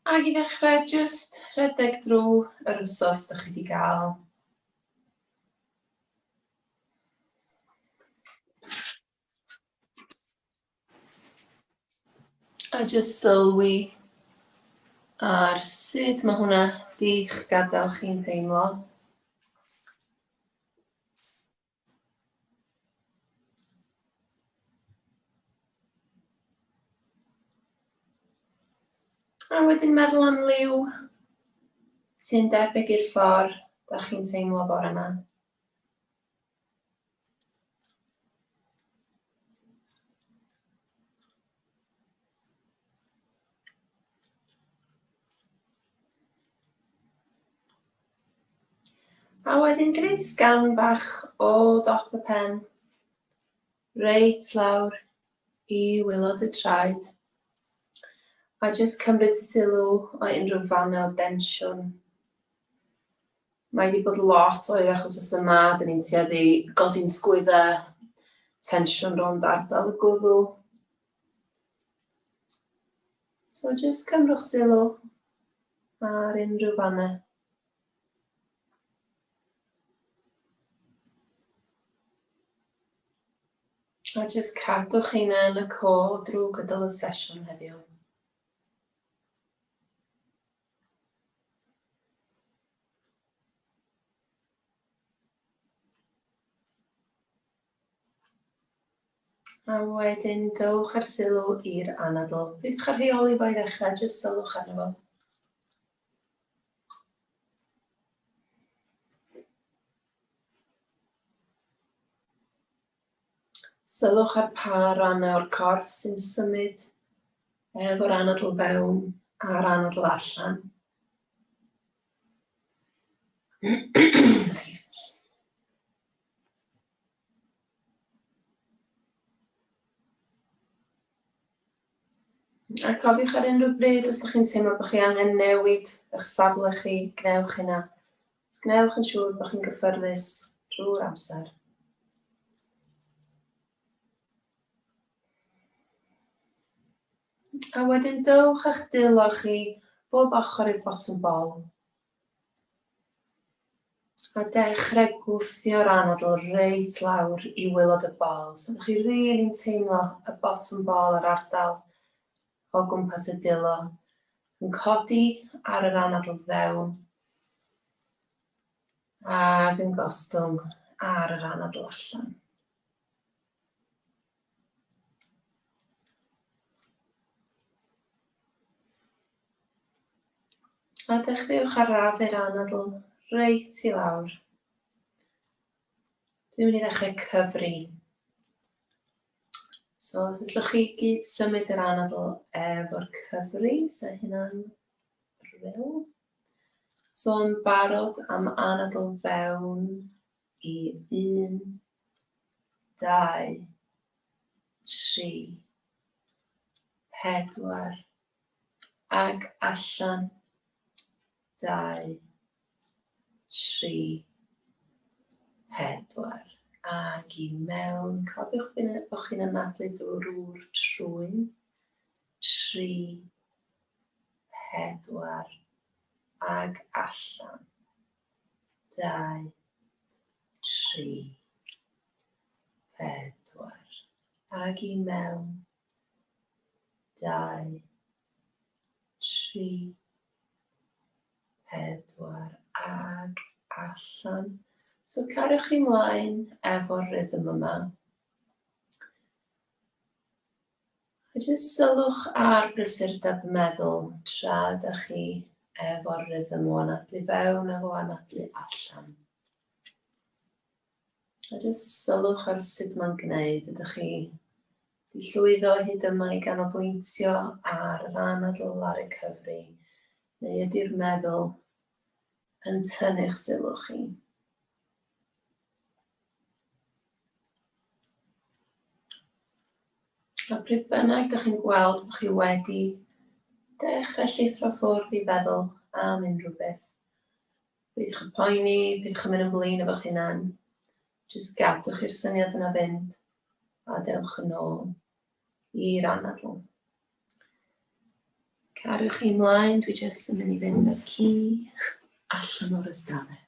Ac i ddechrau, jyst rhedeg drwy yr wsos ydych chi wedi gael. A jyst sylwi ar sut mae hwnna di'ch gadael chi'n teimlo. A wedyn meddwl am liw sy'n debyg i'r ffordd da chi'n teimlo bore yma. A wedyn gwneud sgan bach o dop y pen, reit lawr i waelod y traed. A jyst cymryd sylw o unrhyw fannau o densiwn. Mae wedi bod lot oer achos os yma, dyn ni'n tueddu godi'n sgwyddau, tensiwn rownd ardal y gwddw. So jyst cymrwch sylw ar unrhyw fannau. A jyst cadwch heina yn y co drwy gydol y sesiwn heddiw. A wedyn dowch ar sylw i'r anadl. Byddwch ar rheoli fo i ddechrau, jyst sylwch arno fo. Sylwch ar pa rannau o'r corff sy'n symud efo'r anadl fewn a'r anadl allan. Excuse me. A cofiwch ar unrhyw bryd os ydych chi'n teimlo bod chi angen newid eich safle chi, gnewch hynna. Os gnewch yn siŵr bod chi'n gyffyrddus drwy'r amser. A wedyn dowch a'ch dilo chi bob ochr i'r botwm bol. A dechrau gwthio'r anadl reit lawr i waelod y bol. So ydych chi rili'n teimlo y botwm bol yr ardal o gwmpas y dilo yn codi ar yr anadl fewn ac yn gostwng ar yr anadl allan. A dechreuwch arafu'r anadl reit i lawr. Dwi'n mynd i ddechrau cyfri. So, os ydych chi gyd symud yr anadl efo'r cyfri, so hynna'n rhyl. So, yn barod am anadl fewn i 1, 2, 3, 4, ag allan 2, 3, 4, ag i mewn. Cofiwch bod chi'n anadlu drwy'r trwyn. 3, 4, ag allan. 2, 3, 4, ag i mewn. 2, 3, 4, ag allan. So cariwch chi mlaen efo'r rhythm yma. A jyst sylwch ar brysurdeb meddwl tra ydych chi efo'r rhythm o anadlu fewn ac o anadlu allan. A jyst sylwch ar sut mae'n gwneud. Ydych chi wedi llwyddo hyd yma i ganolbwyntio ar yr anadl ar y cyfri, neu ydy'r meddwl yn tynnu'ch sylw chi? A pryd bynnag ydych chi'n gweld bod chi wedi dechrau llithro ffwrdd i feddwl am unrhyw beth. Peidiwch yn poeni, peidiwch yn mynd yn flin efo'ch hunan. Jyst gadwch i'r syniad yna fynd a dewch yn ôl i'r anadl. Cariwch chi ymlaen, dwi jyst yn mynd i fynd â'r ci allan o'r ystafell.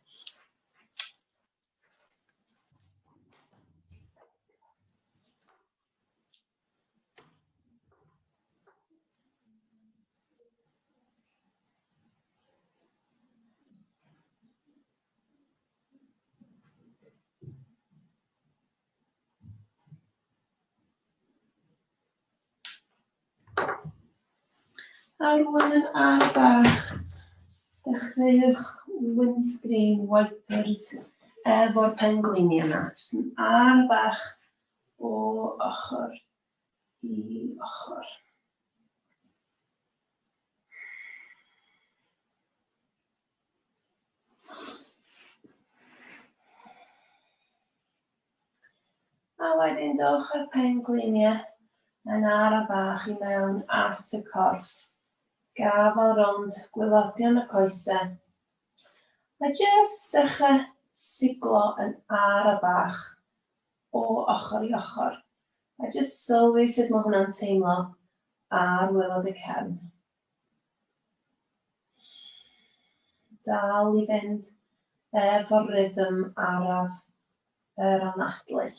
A rwan yn ar bach, dechreuwch windscreen wipers efo'r penglinia yna. Jyst yn ar bach o ochr i ochr. A wedyn dowch ar penglinia yn ar bach i mewn at y corff. Gafal rond gwylodion y coesau. A jyst dechrau siglo yn ar bach o ochr i ochr. A jyst sylwi sut mae hwnna'n teimlo ar waelod y cefn. Dal i fynd efo'r rhythm araf yr anadlu.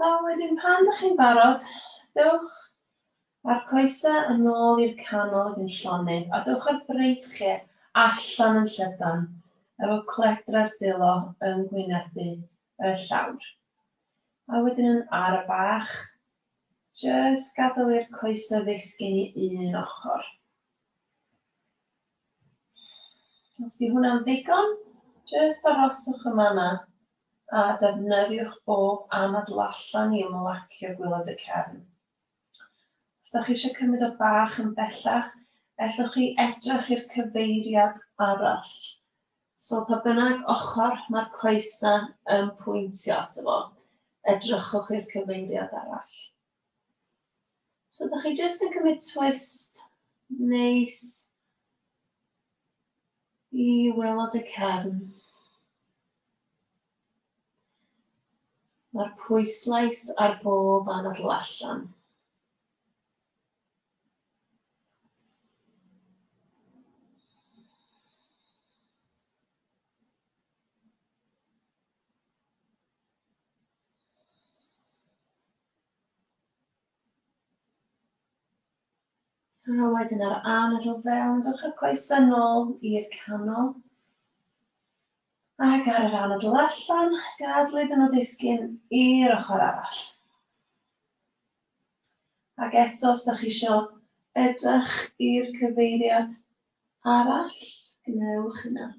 A wedyn pan ydych chi'n barod, dewch a'r coesau yn ôl i'r canol ac yn llonydd, a dewch ar breichiau allan yn llydan, efo cledra'r dilo yn gwynebu y llawr. A wedyn yn ar y bach, jyst gadael i'r coesau ddisgyn i un ochr. Os di hwnna'n ddigon, jyst aroswch yma yna, a defnyddiwch bob anadl allan i ymlacio gwylod y cefn. Os ydych chi eisiau cymryd o bach yn bellach, ellwch chi edrych i'r cyfeiriad arall. So pa bynnag ochr mae'r coesau yn pwyntio ato fo, edrychwch i'r cyfeiriad arall. So ydych chi jyst yn cymryd twist neis i waelod y cefn. Mae'r pwyslais ar bob anadl allan. A wedyn ar anadl fewn, dewch y coesau nôl i'r canol. Ac ar yr anadl allan, gadw iddyn nhw ddisgyn i'r ochr arall. Ac eto, os ydych chi isio edrych i'r cyfeiriad arall, gnewch hynna.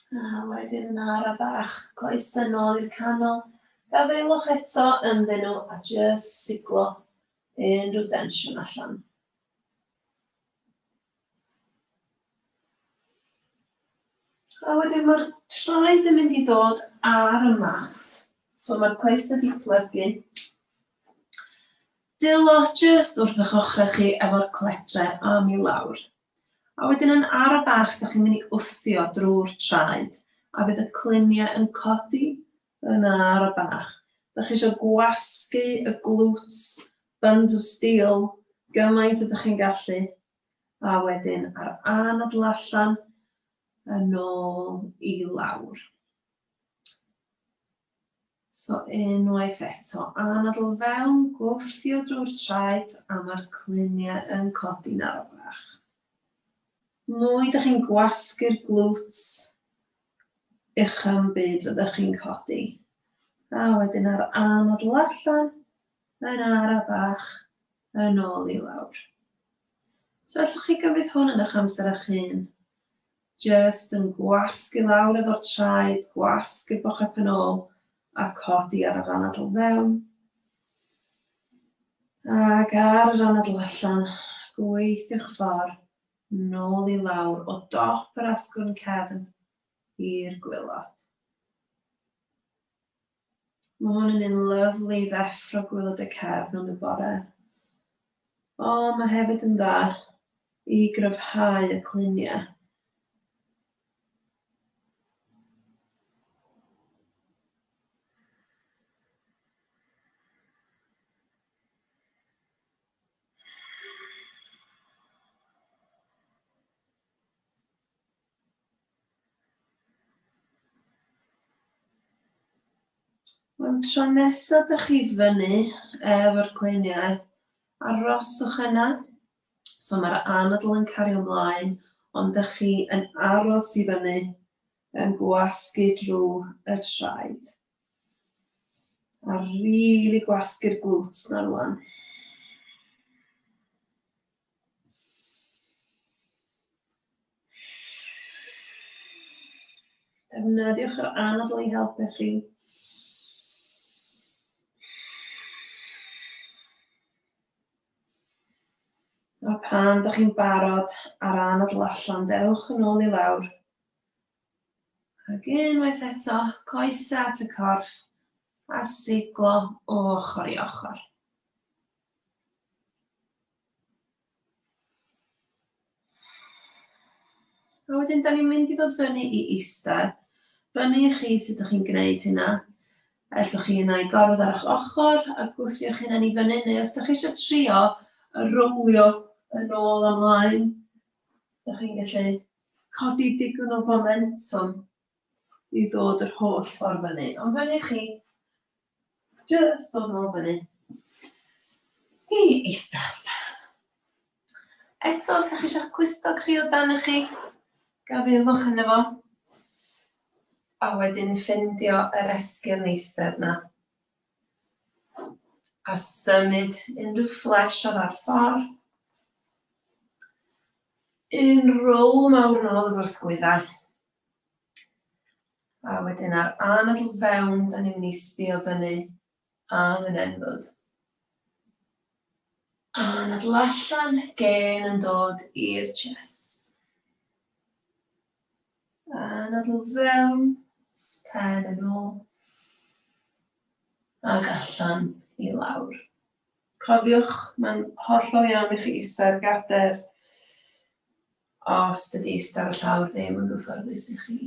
A wedyn yn ara bach, coesau nôl i'r canol. Gafaelwch eto ynddyn nhw a jyst siglo unrhyw densiwn allan. A wedyn mae'r traed yn mynd i ddod ar y mat. So mae'r coesau wedi plygu. Dilo jyst wrth eich ochrau chi efo'r cledrau am i lawr. A wedyn yn ar y bach, da chi'n mynd i wthio drwy'r traed, a bydd y cluniau yn codi yn ar y bach. Da chi eisiau gwasgu y glutes, buns of steel, gymaint ydych chi'n gallu. A wedyn ar anadl allan, yn ôl i lawr. So unwaith eto, anadl fewn, gwthio drwy'r traed, a mae'r cluniau yn codi'n ar y bach. Mwy ydych chi'n gwasgu'r glutes, uchel byd fyddwch chi'n codi. A wedyn ar anadl allan, yn ar y bach, yn ôl i lawr. So allwch chi gymryd hwn yn eich amser eich hun. Just yn gwasgu lawr efo'r traed, gwasgu bochep yn ôl, a codi ar yr anadl fewn. Ac ar yr anadl allan, gweithio'ch ffordd nôl I lawr o dop yr asgwrn cefn i'r gwylod. Mae hwn yn un lyflu I ddeffro gwylod y cefn yn y bore. O, mae hefyd yn dda I gryfhau y cluniau. Mae'n tro nesaf ydych chi fyny efo'r cluniau, aroswch yna. So mae'r anadl yn cario ymlaen, ond ydych chi yn aros I fyny yn gwasgu drwy y traed. A rili gwasgu'r glwts na rwan. Defnyddiwch yr anadl I helpu chi. A pan ydych chi'n barod ar anadl allan, dewch yn ôl I lawr. Ac unwaith eto, coesau at y corff, a siglo o ochr I ochr. A wedyn, da ni'n mynd I ddod fyny I eistedd. Fyny I chi sut ydych chi'n gwneud hynna. Ellwch chi yna I gorfod ar eich ochr, a gwthio'ch hynna I fyny, neu os ydych chi eisiau trio, rowlio yn ôl ymlaen, ydych chi'n gallu codi digon o momentum I ddod yr holl ffordd fyny. Ond fyny chi, just dod nôl fyny I eistedd. Eto, os ydych chi eisiau clystog chi o dan chi, gafilwch yna fo. A wedyn ffindio yr esgyrn eistedd na. A symud unrhyw flesh oedd ar ffordd. Un roll mawr nôl efo'r sgwyddau. A wedyn ar anadl fewn, da ni'n mynd I sbio fyny am yn enfod. Anadl allan, gen yn dod i'r chest. Anadl fewn, pen yn ôl. Ac allan I lawr. Cofiwch, mae'n hollol iawn I chi eistedd gader os dydi eistedd ar y llawr ddim yn gyfforddus I chi.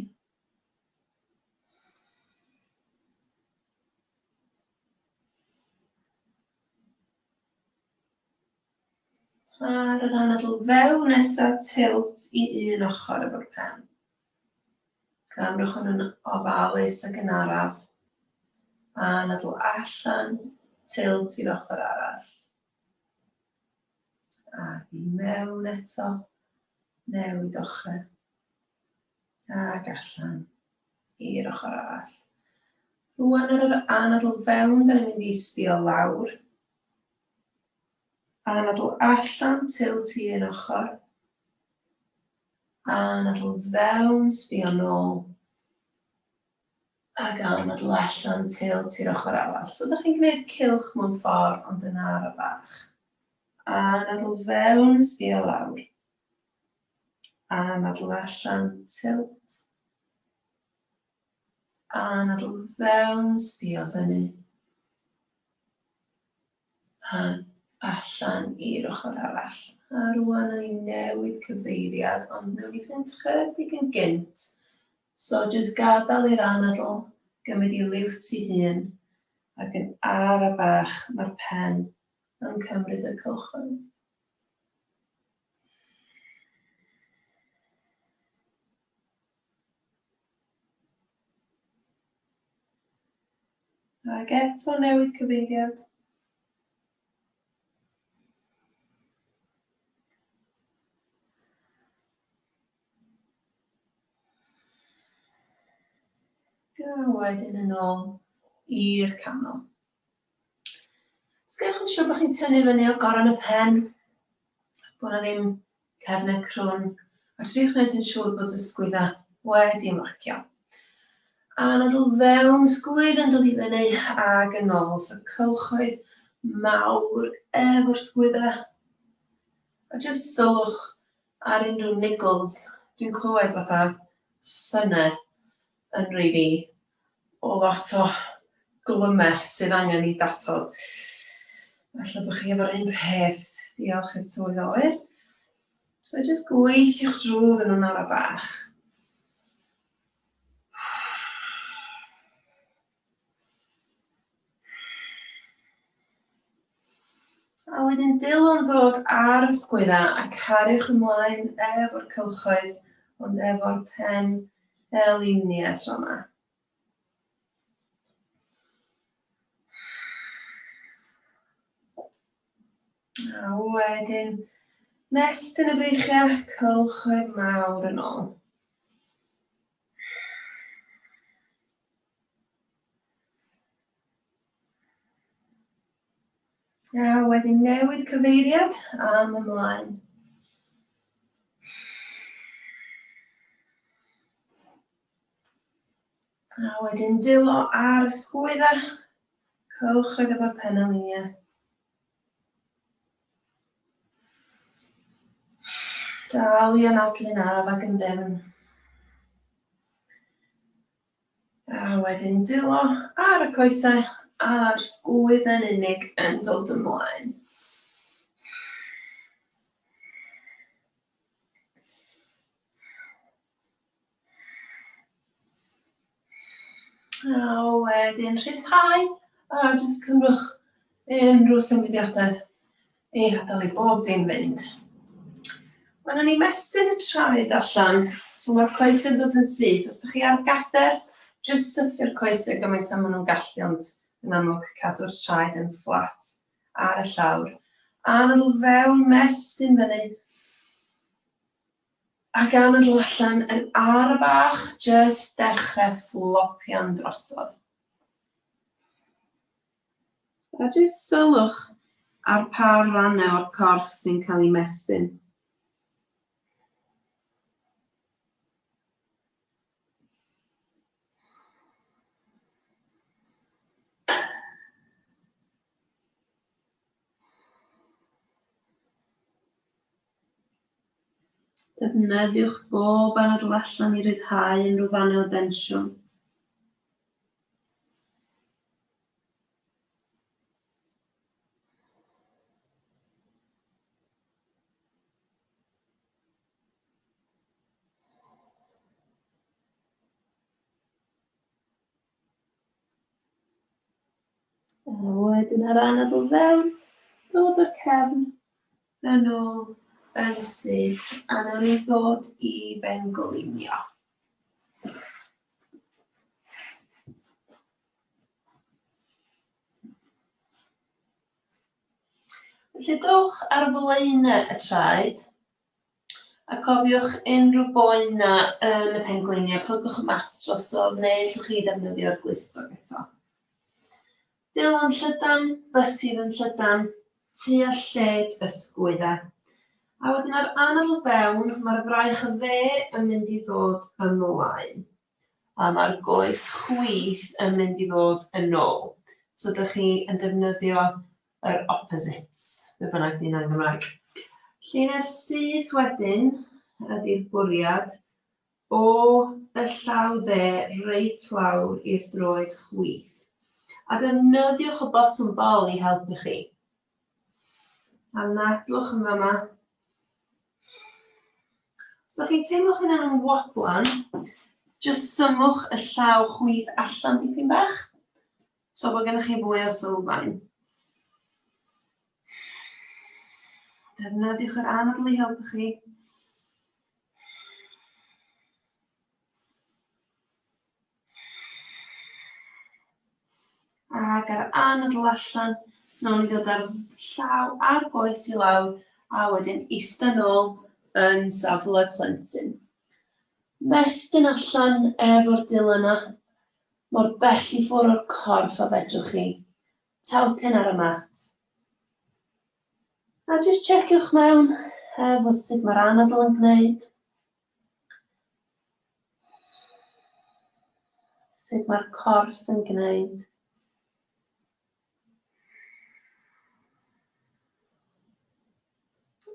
Ar yr anadl fewn nesaf tilt I un ochr efo'r pen. Camrwch yn ofalus ac yn araf. Anadl allan, tilt i'r ochr arall. Ac I mewn eto, newid ochr. Ac allan i'r ochr arall. Rwan ar yr anadl fewn, da ni'n mynd I sbio lawr. Anadl allan, tilt I un ochr. Anadl fewn, sbio nôl. Ac anadl allan, tilt i'r ochr arall. So, ydych chi'n gwneud cylch mewn ffordd, ond yn ara bach. Anadl fewn, sbio lawr. Anadl allan, tilt. Anadl fewn, sbio fyny. A allan i'r ochr arall. A rwan ni'n newid cyfeiriad, ond newn ni fynd chydig yn gynt. So, jyst gadael i'r anadl, gymryd I liwt I hun, ac yn ara bach mae'r pen yn cymryd y cylchyn. Ac eto newid cyfeiriad. A wedyn yn ôl i'r canol. Os gewch chi'n siŵr bod chi'n tynnu fyny o goron y pen, bod na ddim cefnau crwn, a triwch wneud yn siŵr bod y sgwyddau wedi marcio. Anadl fewn, sgwyd yn dod I fyny ag yn ôl, so cylchoedd mawr efo'r sgwyddau. A jyst sylwch ar unrhyw niggles. Dwi'n clywed fatha synau yn rili o lot o glymer sydd angen I datod. Falle bod chi efo'r un peth. Diolch i'r tywydd oer. So jyst gweithiwch drwyddyn nhw'n ara bach. A wedyn Dylan dod ar y sgwyddau a cariwch ymlaen efo'r cylchoedd, ond efo'r pen liniau tro yma. A wedyn, mestyn y breichiau, cylchoedd mawr yn ôl. A wedyn newid cyfeiriad am ymlaen. A wedyn dilo ar y sgwyddau, cylchoedd efo'r pen liniau. Dal I anadlu'n araf ac yn ddefn. A wedyn dilo ar y coesau a'r sgwydd yn unig yn dod ymlaen. A wedyn rhyddhau a jyst cymrwch unrhyw symudiadau I hadael I bob dim fynd. Wel, ni mestyn y traed allan, so mae'r coesau'n dod yn syth. Os ydych chi ar gader, jyst sythio'r coesau gymaint am maen nhw'n gallu, ond yn amlwg cadw'r traed yn fflat ar y llawr. A anadl fewn, mestyn fyny. Ac anadl allan yn ar y bach, jyst dechrau fflopian drosodd. A jyst sylwch ar pa rannau o'r corff sy'n cael ei mestyn. Defnyddiwch bob anadl allan I ryddhau unrhyw fannau o densiwn. A wedyn ar anadl fewn, dod o'r cefn yn ôl yn syth a nawn ni ddod I bengleinio. Felly dowch ar flaenau y traed a cofiwch unrhyw boen na yn y pengliniau. Plygwch y mat drosodd neu allwch chi ddefnyddio'r glustog eto. Dilyn llydan, bysydd yn llydan, tua lled y sgwyddau. A wedyn ar anadl fewn, mae'r fraich y dde yn mynd I ddod ymlaen. A mae'r goes chwith yn mynd I ddod yn ôl. So ydych chi yn defnyddio yr opposites, be bynnag ni'n Gymraeg. Llinell syth wedyn ydy'r bwriad o y llaw dde reit lawr i'r droed chwith. A defnyddiwch y bottom ball I helpu chi. A nadlwch yn fama. Os ydych chi'n teimlo chi'n yn woblan, jyst symwch y llaw chwith allan dipyn bach, so bod gennych chi fwy o sylfaen. Defnyddiwch yr anadl I helpu chi. Ac ar anadl allan, nawn ni ddod ar llaw a'r goes I lawr, a wedyn ista nôl yn safle plentyn. Mestyn allan efo'r dilynau, mor bell I ffwrdd o'r corff a fedrwch chi. Talcen ar y mat. A jyst checiwch mewn efo sut mae'r anadl yn gwneud. Sut mae'r corff yn gwneud.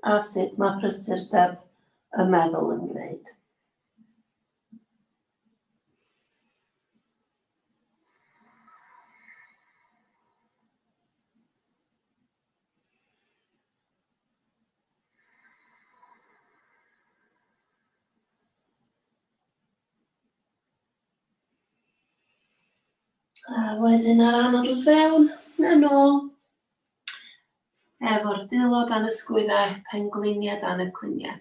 a sut mae prysurdeb y meddwl yn gwneud. A wedyn ar anadl fewn, yn ôl, efo'r dilo dan y sgwyddau, pengliniau dan y cluniau.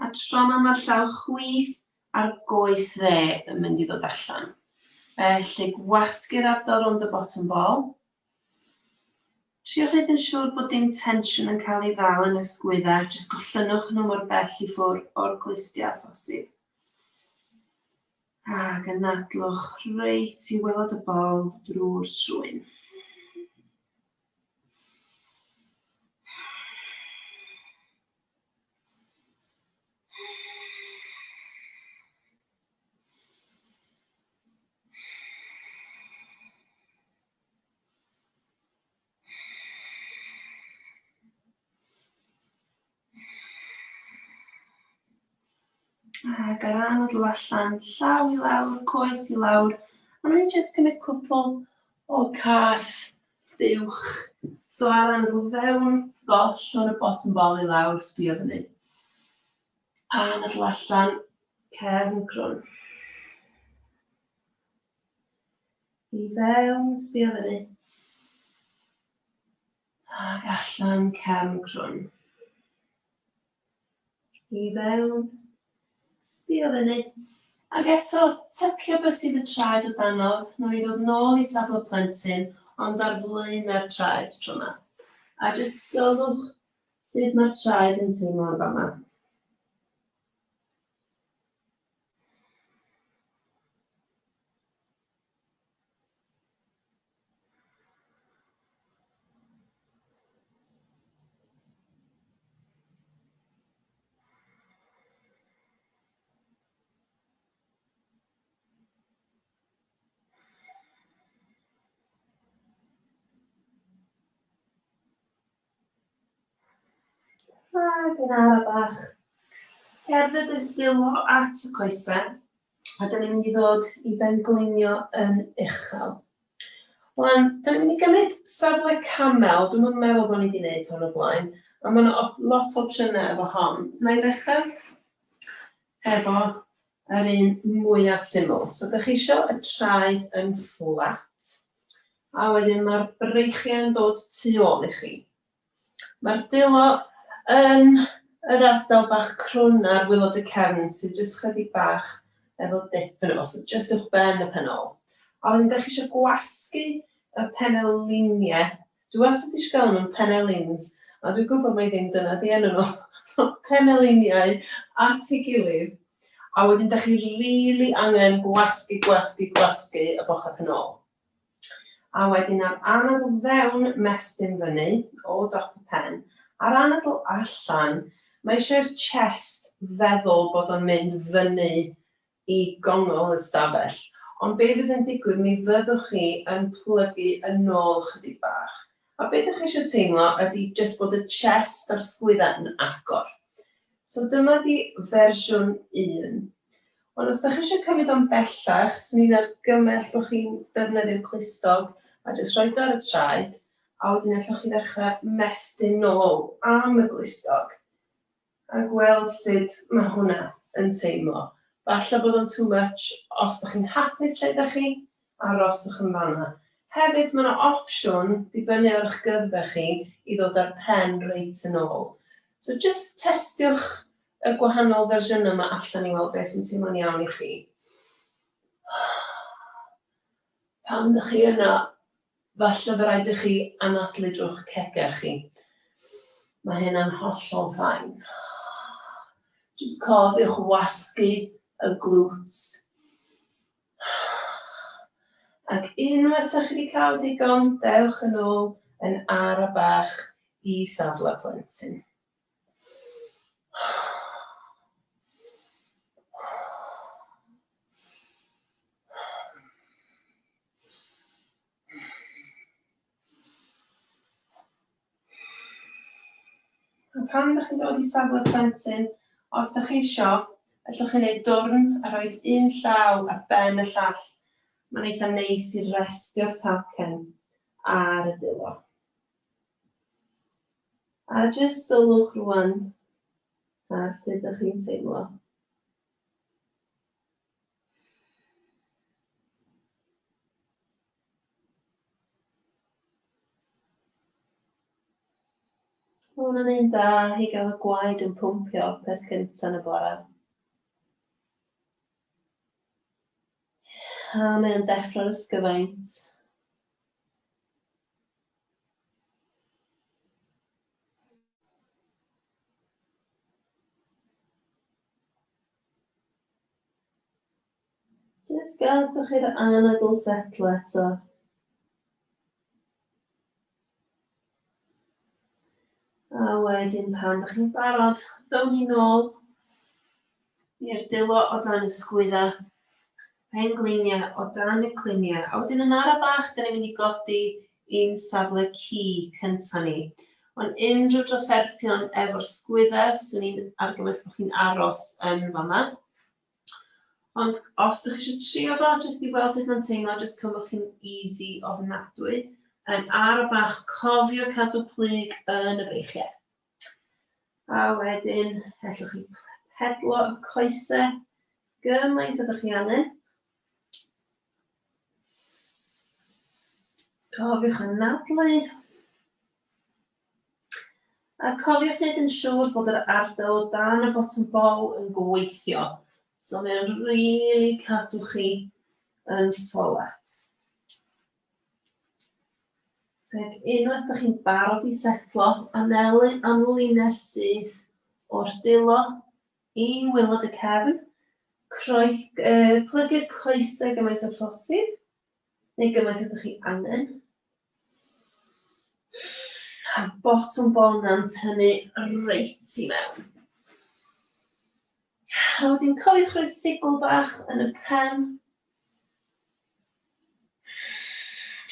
A tro mae'r llaw chwith a'r goes dde yn mynd i ddod allan. Felly gwasgu'r ardal rownd y bottom ball. Trio rhaid yn siŵr bod dim tensiwn yn cael ei ddal yn y sgwyddau, jyst gollynwch nhw mor bell i ffwrdd o'r glustiau phosib. Ac yn adlwch reit i waelod y bol drwy'r trwyn. Ac ar anadl allan, llaw i lawr, coes i lawr. A nhw'n jyst cymryd cwpl o cath buwch. So ar anadl fewn, goll o'r bottom ball i lawr, sbio fyny. A anadl allan, cefn crwn. I fewn, sbio fyny. Ac allan, cefn crwn. I fewn, sbio fyny. Ac eto, tycio beth sydd y traed o danodd, nhw i ddod nôl i safle plentyn, ond ar flaena'r traed tro yma. A jyst sylwch sut mae'r traed yn teimlo ar fama. Ac yn ara bach, cerdded y dilo at y coesau, a dyn ni'n mynd i ddod i benglinio yn uchel. Wan, dyn ni'n mynd i gymryd safle camel, dwi'n meddwl bod ni wedi gwneud hwn o blaen, a mae yna lot o opsiynau efo hon. Na i ddechrau efo yr un mwyaf syml. So, ydych chi eisiau y traed yn fflat, a wedyn mae'r breichiau yn dod tu ôl i chi. Mae'r dilo yn yr ardal bach crwn ar waelod y cefn sydd jyst chydig bach efo dip yn efo, so jyst uwch ben y penol. A wedyn ydych chi eisiau gwasgu y peneliniau. Dwi wastad wedi gael nhw'n penelins, a dwi'n gwybod mai ddim dyna di enw nhw. So peneliniau at ei gilydd. A wedyn ydych chi rili angen gwasgu y bochau penol. A wedyn ar anadl fewn mestyn fyny o dop y pen, ar anadl allan, mae eisiau'r chest feddwl bod o'n mynd fyny i gongol y stafell. Ond be fydd yn digwydd, mi fyddwch chi yn plygu yn ôl chydig bach. A be ydych chi eisiau teimlo ydy jyst bod y chest a'r sgwyddau yn agor. So dyma di fersiwn 1. Ond os ydych chi eisiau cymryd o'n bellach, swn i'n argymell bod chi'n defnyddio'r clustog a jyst rhoi ar y traed, a wedyn allwch chi ddechrau mestyn nôl am y glustog a gweld sut mae hwnna yn teimlo. Falle bod o'n too much os ydych chi'n hapus lle ydych chi, aroswch yn fanna. Hefyd, mae yna opsiwn dibynnu ar eich gyfle chi i ddod â'r pen reit yn ôl. So just testiwch y gwahanol fersiynau yma allan i weld beth sy'n teimlo'n iawn i chi. Pan ydych chi yna, falle bydd rhaid i chi anadlu drwy'ch cegau chi. Mae hynna'n hollol ffain. Just cofiwch wasgu y glutes. Ac unwaith ydych chi wedi cael digon, dewch yn ôl yn ara bach i safle plentyn. A pan ydych chi'n dod i safle plentyn, os ydych chi eisiau, allwch chi wneud dwrn a rhoi un llaw ar ben y llall. Mae'n eitha neis i restio'r talcen ar y dilo. A jyst sylwch rwan ar sut ydych chi'n teimlo. Mae hwnna'n un da i gael y gwaed yn pwmpio peth cyntaf yn y bore. A mae'n deffro'r ysgyfaint. Jyst gadwch i'r anadl setlo eto. A wedyn pan ydych chi'n barod, ddawn ni nôl i'r dilo o dan y sgwyddau, pengliniau o dan y cliniau. A wedyn yn ara bach, da ni'n mynd i godi un safle ci cynta ni. Ond unrhyw drafferthion efo'r sgwyddau, swn i'n argymell bod chi'n aros yn fama. Ond os ydych chi eisiau trio fo, jyst i weld sut mae'n teimlo, jyst cymwch chi'n easy ofnadwy. Ar y bach, cofio cadw plyg yn y breichiau. A wedyn, allwch chi pedlo y coesau gymaint ydych chi angen. Cofiwch anadlu. A cofiwch wneud yn siŵr bod yr ardal o dan y bottom bol yn gweithio. So mae'n rili cadw chi yn solid. Ac unwaith ydych chi'n barod i setlo, anwylinell syth o'r dilo i wylod y cefn, plygu'r coesau gymaint o phosib, neu gymaint ydych chi angen. A bottom bol na'n tynnu reit i mewn. A wedyn cofiwch rhoi sigl bach yn y pen.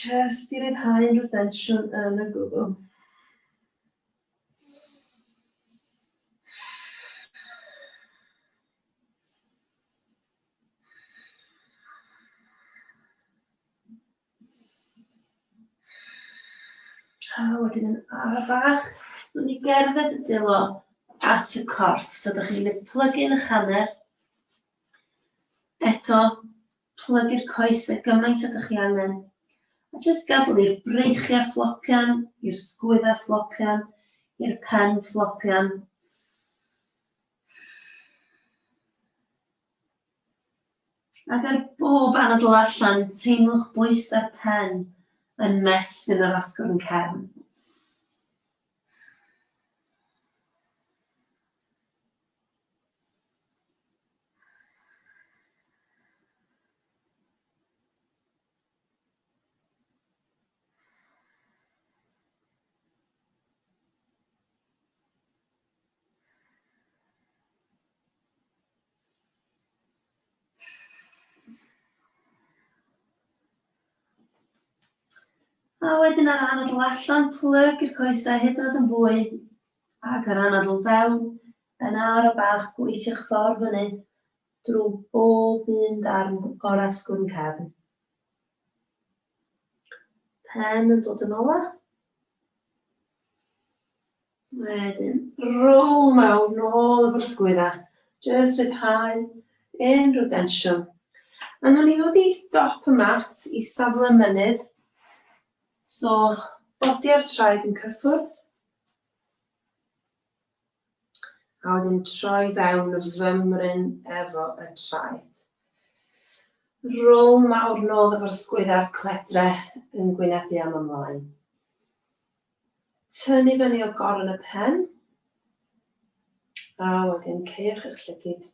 Jyst i ryddhau unrhyw densiwn yn y gwddw. A wedyn yn ara bach, nhw'n ni gerdded y dilo at y corff. So ydych chi'n plygu'n eich hanner. Eto, plygu'r coesau gymaint ydych chi angen. A jyst gadw i'r breichiau fflopian, i'r sgwyddau fflopian, i'r pen fflopian. Ac ar bob anadl allan, teimlwch bwysau'r pen yn mestyn yr asgwrn cefn. A wedyn ar anadl allan, plygu'r coesau hyd yn oed yn fwy. Ac ar anadl fewn, yn ar y bach gweithio'ch ffordd fyny drwy bob un darn o'r asgwrn cefn. Pen yn dod yn ola. Wedyn, rôl mewn nôl efo'r sgwyddau. Jyst ryddhau unrhyw densiwn. A nhw'n ni ddod i dop y mat i safle mynydd. So, bodi'r traed yn cyffwrdd. A wedyn troi fewn y fymryn efo y traed. Rôl mawr nôl efo'r sgwyddau'r cledre yn gwynebu am ymlaen. Tynnu fyny o goron y pen. A wedyn ceiwch eich llygyd.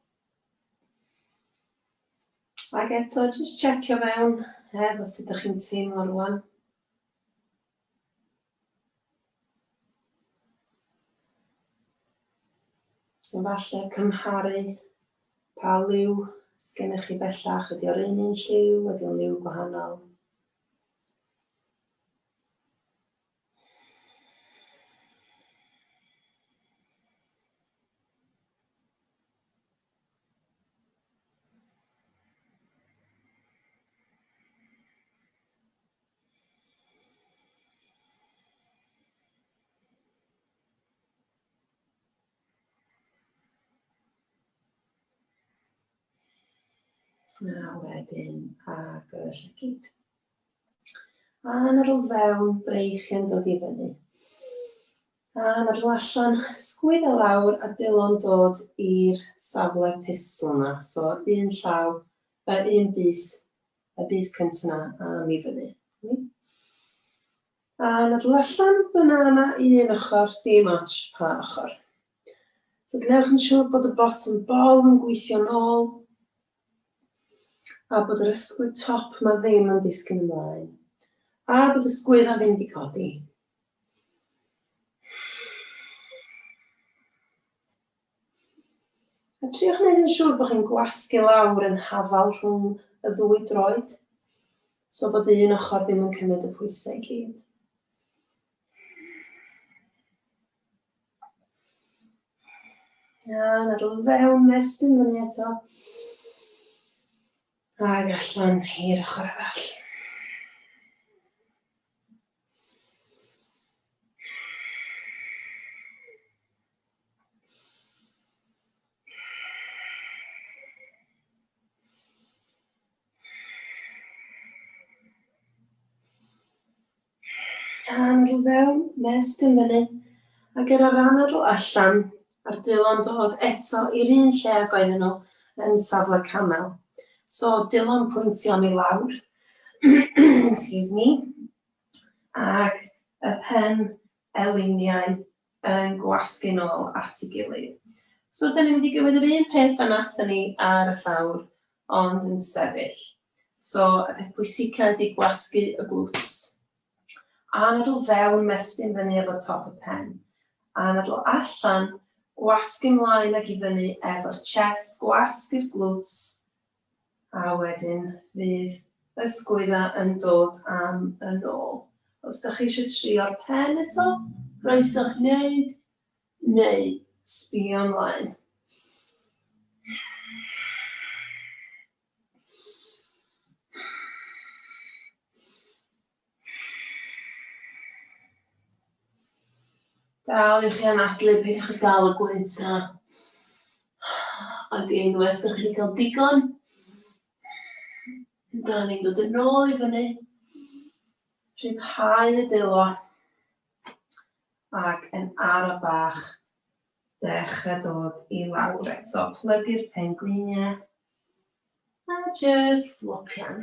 Ac eto, jyst checio fewn efo sut ydych chi'n teimlo rwan. Falle cymharu pa liw sgennych chi bellach. Ydy o'r un lliw, ydy o'n liw gwahanol. A wedyn agor y llygyd. A nadl fewn, breichiau'n dod i fyny. A nadl allan, sgwyd o lawr a Dillon dod i'r safle pistol yna. So un llaw, un bys, y bys cyntaf yna am i fyny. A nadl allan banana i un ochr, dim ots pa ochr. So gwnewch yn siŵr bod y bottom ball yn gweithio nôl a bod yr ysgwyd top yma ddim yn disgyn ymlaen. A bod y sgwydda ddim wedi codi. A triwch wneud yn siŵr bod chi'n gwasgu lawr yn hafal rhwng y ddwy droed, so bod un ochr ddim yn cymryd y pwysau i gyd. A nadl fewn, mestyn fyny eto. Ac allan i'r ochr arall. A nadl fewn, mestyn fyny. Ac yr anadl allan, a'r Dillon dod eto i'r un lle ag oedden nhw yn safle camel. So Dillon pwyntio mi lawr, excuse me, ac y pen eliniau yn gwasgu nôl at ei gilydd. So da ni'n mynd i gymryd yr un peth a nathon ni ar y llawr, ond yn sefyll. So y peth pwysica ydi gwasgu y glwts. A nadl fewn mestyn fyny efo top y pen. A nadl allan, gwasgu ymlaen ag i fyny efo'r chest, gwasgu'r glwts. A wedyn fydd y sgwydda yn dod am y nôl. Os da chi eisiau trio'r pen eto, croeso chi wneud, neu sbïo ymlaen. Dal i'ch chi anadlu, peidiwch chi dal y gwynt na. Ac unwaith da chi wedi cael digon, da ni'n dod yn ôl i fyny, rhyddhau y dilo, ac yn ara bach, dechrau dod i lawr eto. Plygu'r pengliniau, a just flopian.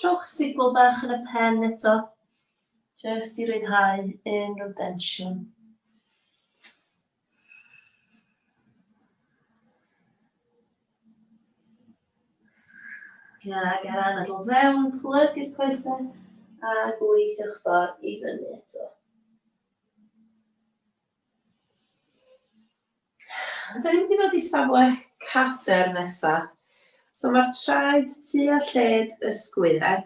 Trowch sigl bach yn y pen eto, jyst i ryddhau unrhyw densiwn. Ac ar anadl fewn, plug i'r coesau, a gweithio'ch ffordd i fyny eto. Da ni'n mynd i fod i safle cader nesaf. So mae'r traed tu a lled y sgwyddau.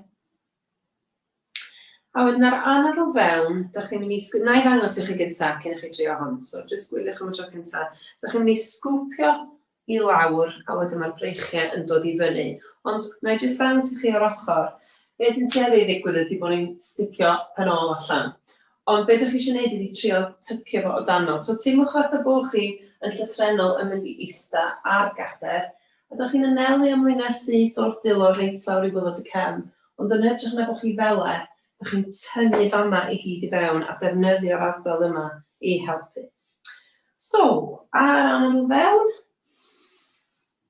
A wedyn ar anadl fewn, da chi'n mynd i na i ddangos i chi gyntaf cyn i chi trio hon. So jyst gwyliwch am y tro cyntaf. Da chi'n mynd i sgwpio i lawr, a wedyn mae'r breichiau yn dod i fyny. Ond na i jyst ddangos i chi o'r ochr. Be sy'n tueddu i ddigwydd ydy bod ni'n sticio pen ôl allan. Ond be ydych chi eisiau gwneud ydy trio tycio fo o danol. So teimwch fatha bod chi yn llythrenol yn mynd i ista ar gader. A da chi'n anelu am linell syth o'r dilo reit lawr i gwylod y cefn, ond yn edrych na bod chi fele, da chi'n tynnu fama i gyd i fewn a defnyddio'r ardal yma i helpu. So, ar anadl fewn,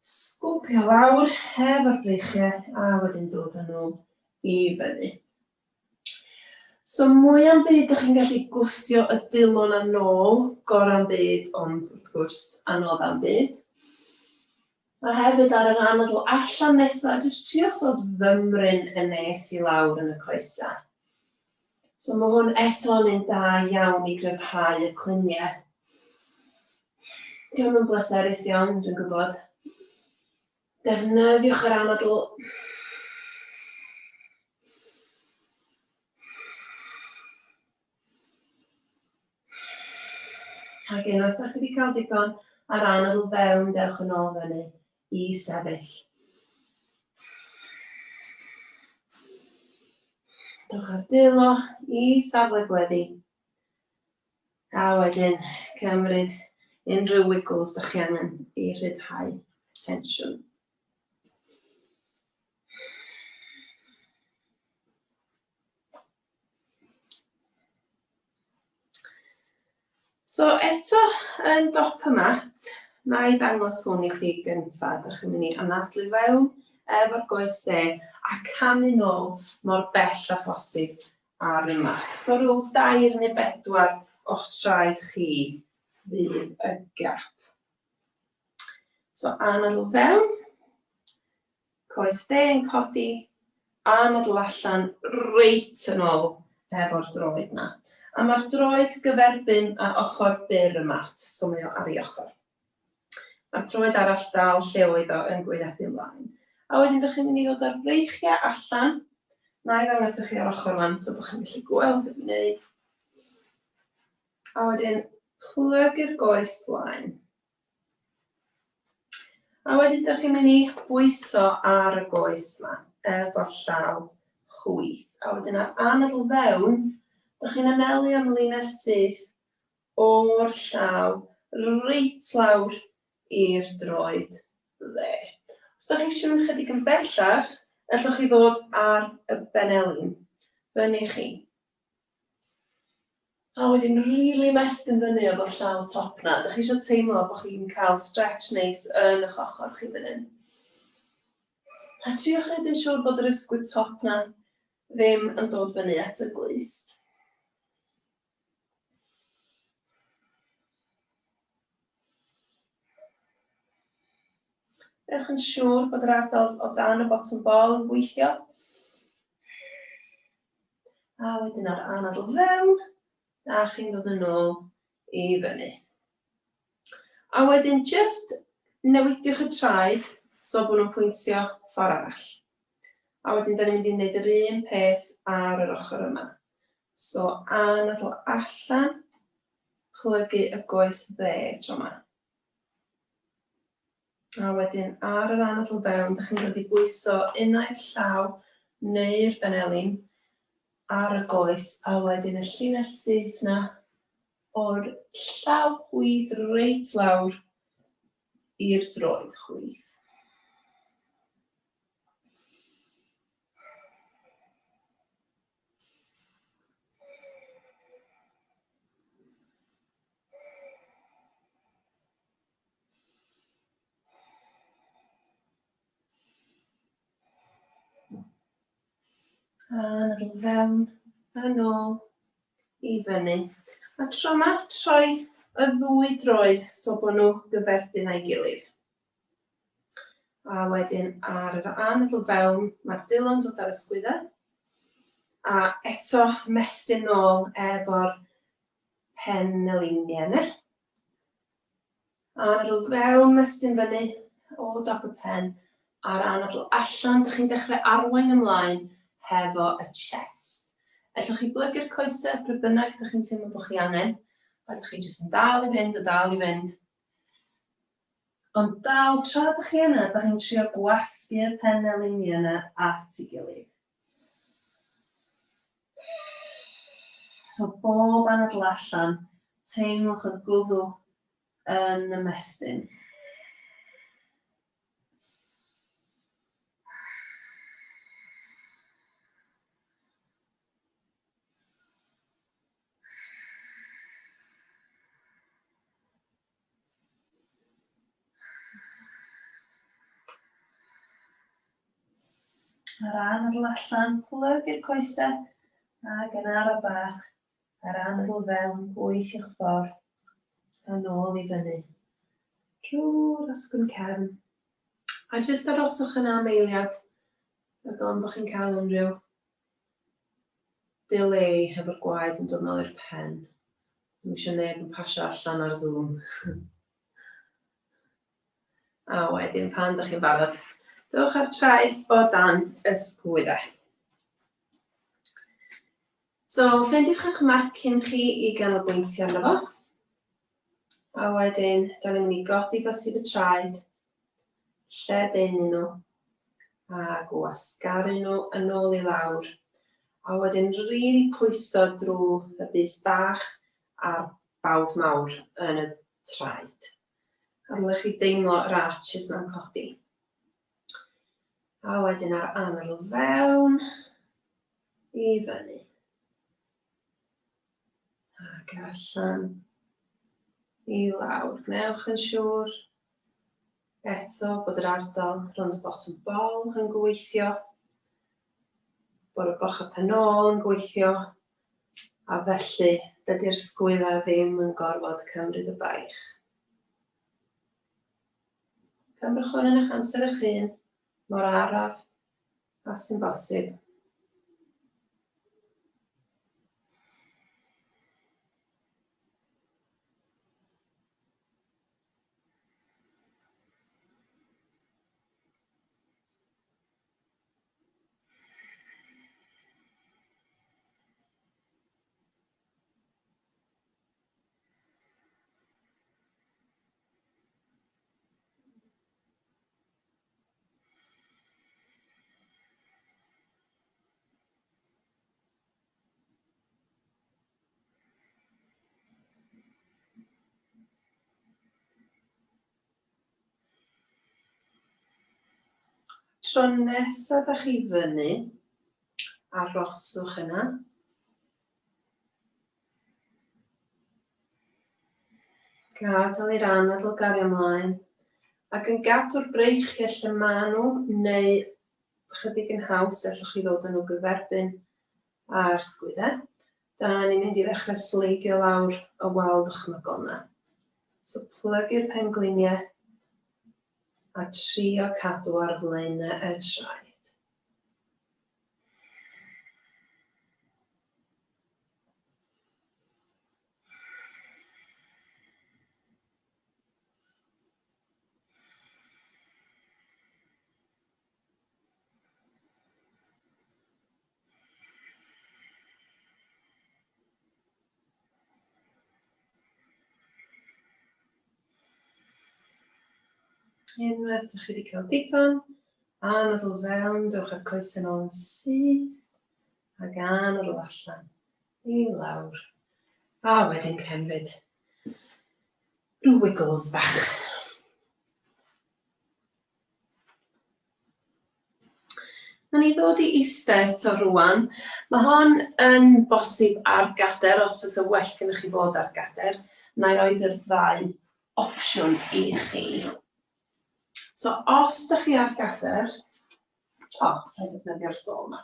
sgwpio lawr efo'r breichiau a wedyn dod â nhw i fyny. So mwy am byd da chi'n gallu gwthio y dilo na nôl, gorau'n byd, ond wrth gwrs anodd am byd. A hefyd ar yr anadl allan nesaf, jyst triwch ddod fymryn y nes i lawr yn y coesau. So mae hwn eto'n un da iawn i gryfhau y cluniau. Diolch yn bleserus iawn, dwi'n gwybod. Defnyddiwch yr anadl. Ac unwaith da chi wedi cael digon, ar anadl fewn, dewch yn ôl fyny i sefyll. Dewch ar dilo I safle gweddi. A wedyn cymryd unrhyw wiggles da chi angen I rhyddhau tensiwn. So eto yn dop y mat, na I ddangos hwn I chi gyntaf. Dych chi'n mynd I anadlu fewn efo'r goes de a camu nôl mor bell a phosib ar y mat. So rhyw 2 neu 4 o'ch traed chi fydd y gap. So anadl fewn, coes de yn codi, anadl allan reit yn ôl efo'r droed na. A mae'r droed gyferbyn a ochr byr y mat, so mae o ar ei ochr. Mae'r droed arall dal lle oedd o yn gwynebu ymlaen. A wedyn ydych chi'n mynd I ddod ar breichiau allan. Na I ddangos I chi ar ochr fan so bod chi'n gallu gweld beth i'n gwneud. A wedyn plygu'r goes blaen. A wedyn ydych chi'n mynd I bwyso ar y goes yma efo llaw chwith. A wedyn ar anadl fewn, ydych chi'n anelu am linell syth o'r llaw reit lawr i'r droed dde. Os ydych chi eisiau mynd chydig yn bellach, allwch chi ddod ar y benelin fyny chi. A wedyn rili mestyn fyny o'r llaw top na. Ydych chi eisiau teimlo bod chi'n cael stretch neis yn eich ochr chi fan hyn. A triwch wneud yn siŵr bod yr ysgwyd top na ddim yn dod fyny at y glust. Ewch yn siŵr bod yr ardal o dan y bottom ball yn gweithio. A wedyn ar anadl fewn, a chi'n dod yn ôl I fyny. A wedyn just newidiwch y traed so bod nhw'n pwyntio ffordd arall. A wedyn da ni'n mynd I wneud yr un peth ar yr ochr yma. So anadl allan, plygu y goes dde tro yma. A wedyn ar yr anadl fewn, ydych chi'n dod I bwyso unau'r llaw neu'r benelin ar y goes, a wedyn y llinell syth na o'r llaw chwith reit lawr i'r droed chwith. Anadl fewn, yn ôl, I fyny. A tro yma, troi y 2 droed so bod nhw gyferbyn a'i gilydd. A wedyn ar yr anadl fewn, mae'r dilyn dod ar y sgwyddau. A eto mestyn nôl efo'r peneliniau yna. Anadl fewn, mestyn fyny o dop y pen. A'r anadl allan, ydych chi'n dechrau arwain ymlaen hefo y chest. Ellwch chi blygu'r coesau pryd bynnag ydych chi'n teimlo bod chi angen. A ydych chi jyst yn dal I fynd, a dal I fynd. Ond dal, tra ydych chi yna, ydych chi'n trio gwasgu'r peneliniau yna at ei gilydd. So bob anadl allan, teimlwch y gwddw yn ymestyn. Ar anadl allan, plygu'r coesau, ac yn ara bach, ar anadl fewn, gweith i'ch ffordd, yn ôl I fyny. Drwy'r asgwrn cefn. A jyst aroswch yna am eiliad, ac ond bod chi'n cael unrhyw delay efo'r gwaed yn dod nôl i'r pen. Ddim eisiau neb yn pasio allan ar Zoom. A wedyn pan ydych chi'n barod, dewch ar traed o dan y sgwyddau. So, ffeindiwch eich marcyn chi I ganolbwyntio arno fo. A wedyn, da ni'n mynd I godi bosid y traed, lledaenu nhw, a gwasgaru nhw yn ôl I lawr. A wedyn rili pwyso drwy y bys bach a'r bawd mawr yn y traed. A ddylech chi deimlo yr arches na'n codi. A wedyn ar anadl fewn i fyny. Ac allan i lawr. Gnewch yn siŵr eto bod yr ardal rhwng y bottom ball yn gweithio. Bod y bocha pen ôl yn gweithio, a felly dydy'r sgwydda ddim yn gorfod cymryd y baich. Cymrwch hwn yn eich amser eich hun, mor araf a sy'n bosib. Tro nesaf ydych chi fyny, aroswch yna. Gadael i'r anadl gario ymlaen, ac yn gadw'r breichiau lle maen nhw, neu chydig yn haws allwch chi ddod yn nhw gyferbyn ar sgwydau. Da ni'n mynd i ddechrau sleidio lawr y wal ddychmygol yna. So plygu'r pengliniau a trio cadw ar flaenau y traed. Unwaith ydych chi wedi cael digon, anadl fewn, dewch ar coesau nôl yn syth, ac anadl allan i lawr. A wedyn cymryd rhyw wiggles bach. Na ni ddod i eistedd eto rwan. Mae hon yn bosib ar gader, os fysa well gennych chi fod ar gader. Na i roed yr ddau opsiwn i chi. So, os ydych chi ar gader, rhaid defnyddio'r stôl yma.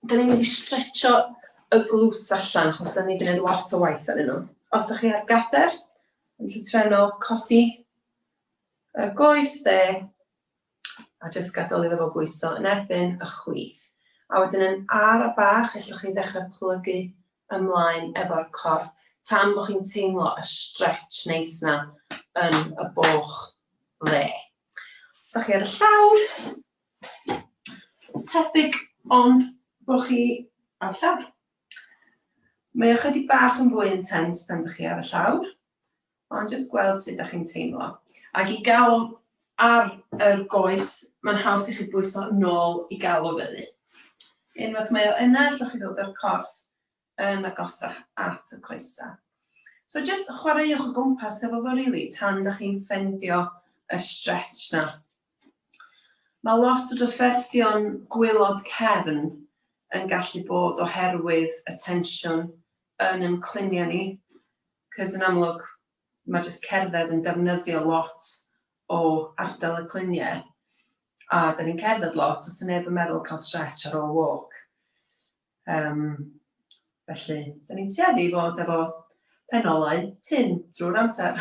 Da ni'n mynd i stretcho y glwts allan, achos da ni wedi gwneud lot o waith arnyn nhw. Os ydych chi ar gader, yn llythrennol codi y goes de, a jyst gadael iddo fo bwyso yn erbyn y chwith. A wedyn yn ar y bach, allwch chi ddechrau plygu ymlaen efo'r corff, tan bod chi'n teimlo y stretch neis na yn y boch dde. Os ydych chi ar y llawr, tebyg ond bod chi ar y llawr. Mae o chydig bach yn fwy intense pan ydych chi ar y llawr, ond jyst gweld sut ydych chi'n teimlo. Ac i gael ar yr goes, mae'n haws i chi bwyso nôl i gael o fyny. Unwaith mae o yna, allwch chi ddod â'r corff yn agosach at y coesau. So just chwaraewch o gwmpas efo fo rili tan ydych chi'n ffendio y stretch na. Mae lot o drafferthion gwylod cefn yn gallu bod oherwydd y tensiwn yn ein cluniau ni. Cos yn amlwg, mae jyst cerdded yn defnyddio lot o ardal y cluniau. A da ni'n cerdded lot, os yna neb yn meddwl cael stretch ar ôl walk. Felly, da ni'n tueddu fod efo penolau tyn drwy'r amser.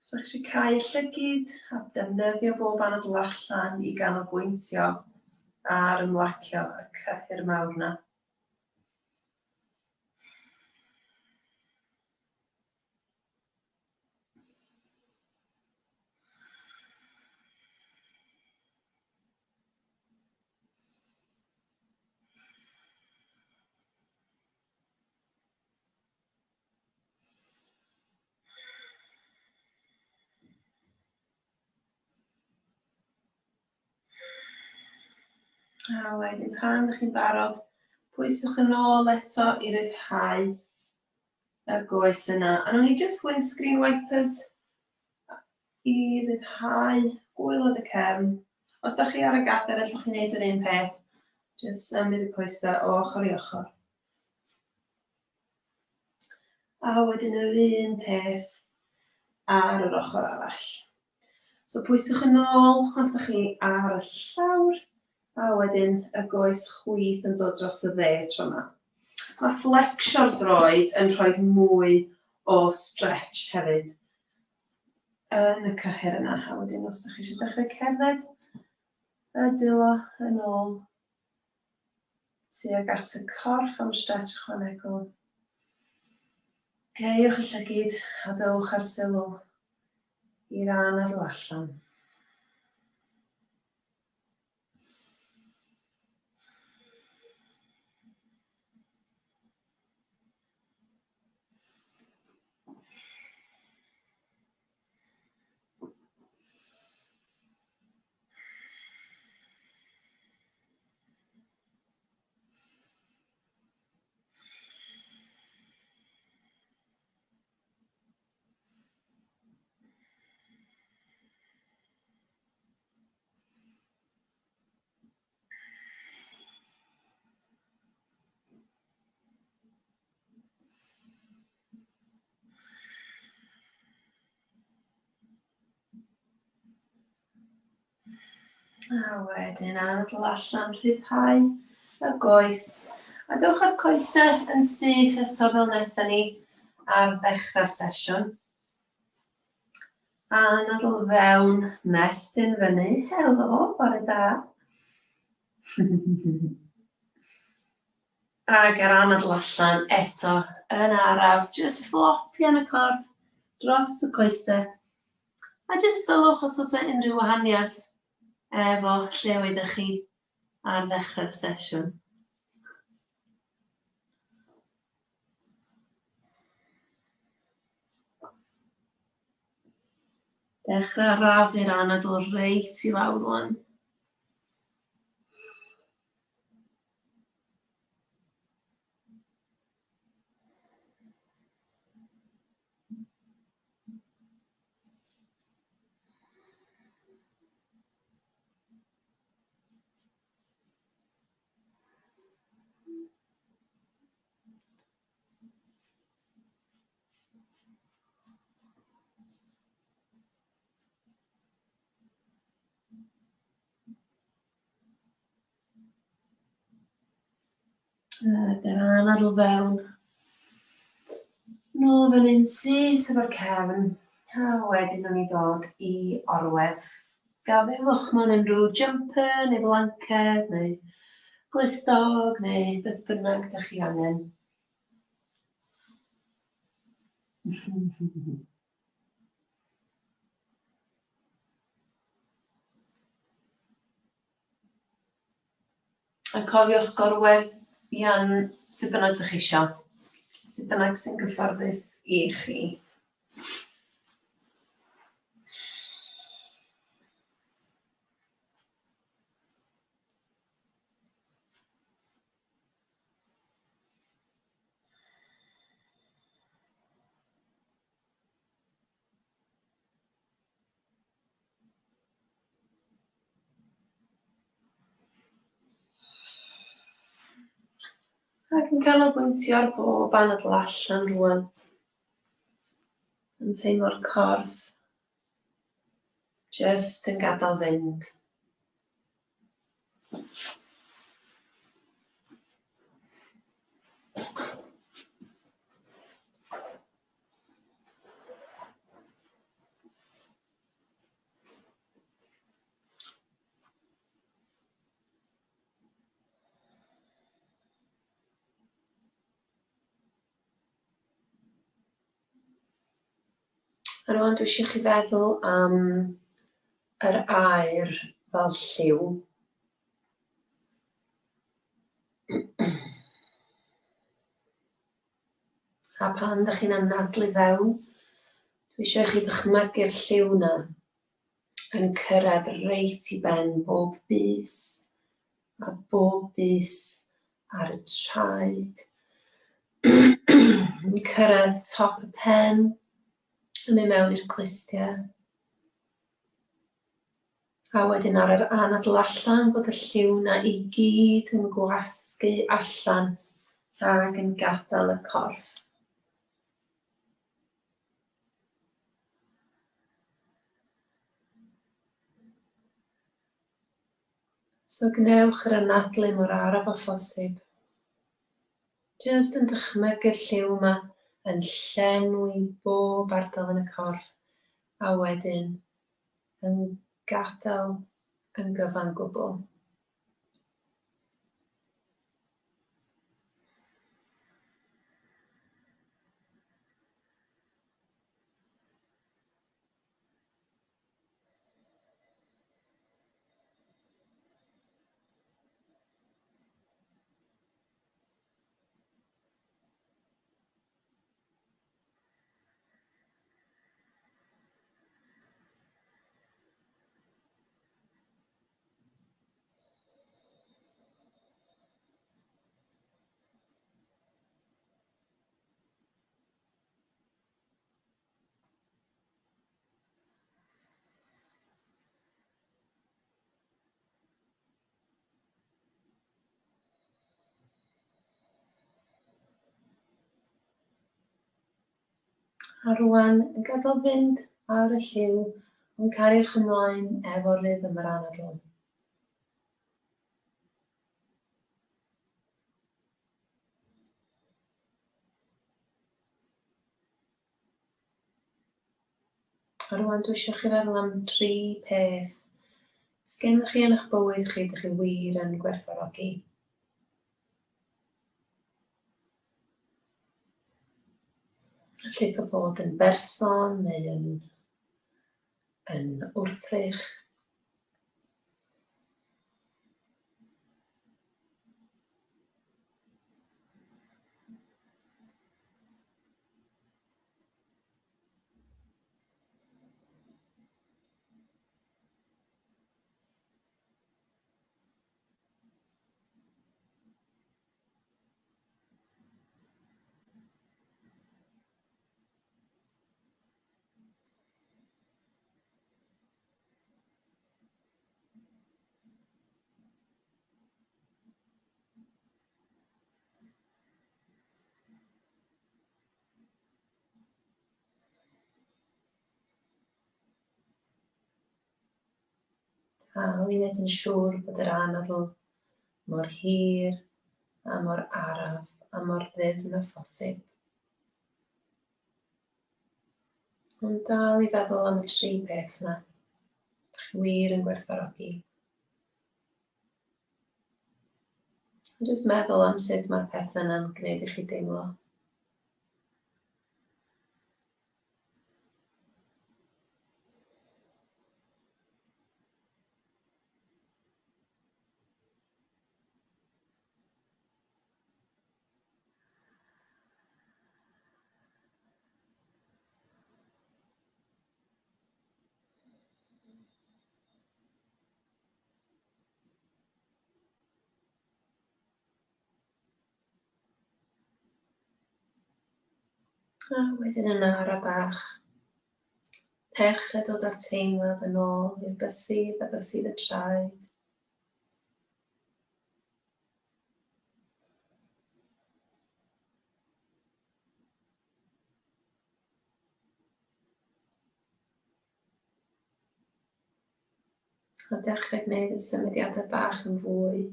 So eisiau cau y llygyd a defnyddio bob anadl allan i ganolbwyntio ar ymlacio y cyhyr mawr yna. A wedyn, pan ydych chi'n barod, pwyswch yn ôl eto i ryddhau y goes yna. A nhw'n ni just windscreen wipers i ryddhau gwylod y cefn. Os da chi ar y gadair, allwch chi wneud yr un peth. Just symud y coesau o ochr i ochr. A wedyn yr un peth ar yr ochr arall. So pwyswch yn ôl os da chi ar y llawr. A wedyn y goes chwith yn dod dros y dde tro yma. Mae flexio'r droed yn rhoi mwy o stretch hefyd yn y cyhyr yna. A wedyn os da chi eisiau dechrau cerdded y dilo yn ôl tuag at y corff am stretch ychwanegol. Ceiwch y llygyd a dowch ar sylw i'r anadl allan. A wedyn anadl allan, rhyddhau y goes. A dewch ar coesau yn syth eto fel wnaethon ni ar ddechrau'r sesiwn. Anadl fewn, mestyn fyny. Helo, bore da. Ac ar anadl allan eto yn araf, just flopio yn y corff dros y coesau. A just sylwch os oes unrhyw wahaniaeth efo lle oeddech chi ar ddechrau'r sesiwn. Dechrau arafu'r anadl reit i lawr rwan. Ac yr anadl fewn. Nôl fan hyn syth efo'r cefn. A wedyn nhw'n ni ddod i orwedd. Gafelwch mewn unrhyw jumper neu blanced neu glistog neu beth bynnag ydych chi angen. A cofiwch gorweddian sydd bynnag ydych chi eisiau. Sydd bynnag sy'n gyfforddus i chi. Ac yn canolbwyntio ar bob anadl allan rwan. Yn teimlo'r corff just yn gadael fynd. A rwan dwi eisiau chi feddwl am yr aer fel lliw. A pan ydych chi'n anadlu fewn, dwi eisiau chi ddychmygu'r lliw yna yn cyrraedd reit i ben bob bys a bob bus ar y traed. Cyrraedd top y pen, yn mynd mewn i'r clustiau. A wedyn ar yr anadl allan bod y lliw na i gyd yn gwasgu allan ac yn gadael y corff. So gnewch yr anadlu mor araf o phosib. Jyst yn dychmygu'r lliw yma yn llenwi bob ardal yn y corff a wedyn yn gadael yn gyfan gwbl. A rwan yn gadael fynd ar y lliw, ond cariwch ymlaen efo rhythm yr anadl. A rwan dwi eisiau chi feddwl am 3 peth. Sgennych chi yn eich bywyd chi ydych chi wir yn gwerthfawrogi. Allith o fod yn berson neu yn wrthrych. A i wneud yn siŵr bod yr anadl mor hir a mor araf a mor ddyfn a phosib. Ond dal i feddwl am y 3 peth yna. Ydych chi wir yn gwerthfawrogi. Jyst meddwl am sut mae'r peth yna'n gwneud i chi deimlo. A wedyn yn ara bach, dechrau dod â'r teimlad yn ôl i'r bysydd a bysydd y traed. A dechrau gwneud y symudiadau bach yn fwy.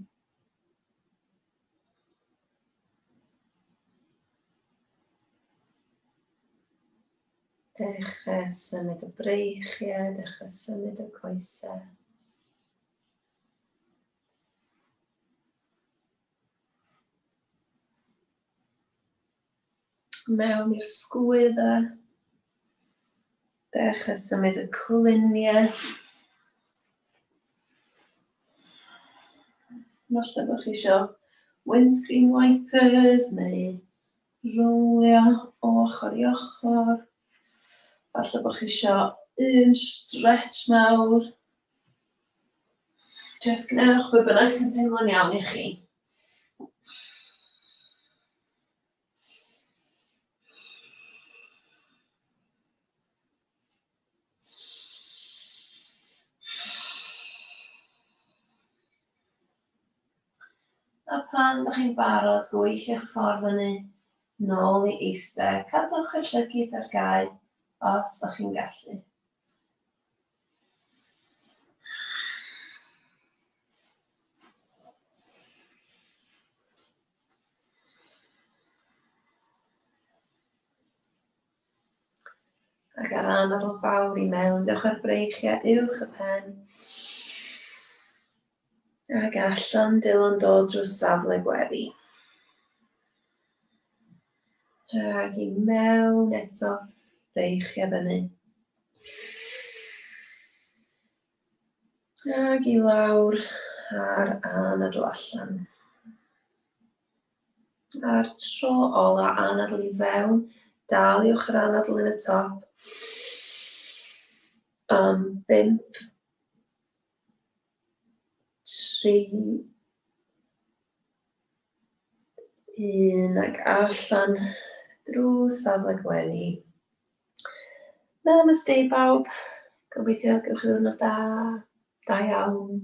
Dechrau symud y breichiau, dechrau symud y coesau. Mewn i'r sgwyddau. Dechrau symud y cluniau. Falle bod chi eisiau windscreen wipers neu rowlio o ochr i ochr. Falle bod chi eisiau un stretch mawr. Jyst gwnewch be bynnag sy'n teimlo'n iawn i chi. A pan ydych chi'n barod, gweithio'ch ffordd fyny, nôl i eistedd, cadwch y llygyd ar gau os ydych chi'n gallu. Ac ar anadl fawr i mewn, dewch ar breichiau uwch y pen. Ac allan, dilyn dod drwy safle gweddi. Ac i mewn eto, breichiau fyny. Ac i lawr ar anadl allan. A'r tro ola anadl i fewn, daliwch yr anadl yn y top. 5, 3, 1 ac allan drwy safle gweddi. Namaste bawb. Gobeithio gewch chi ddiwrnod da iawn.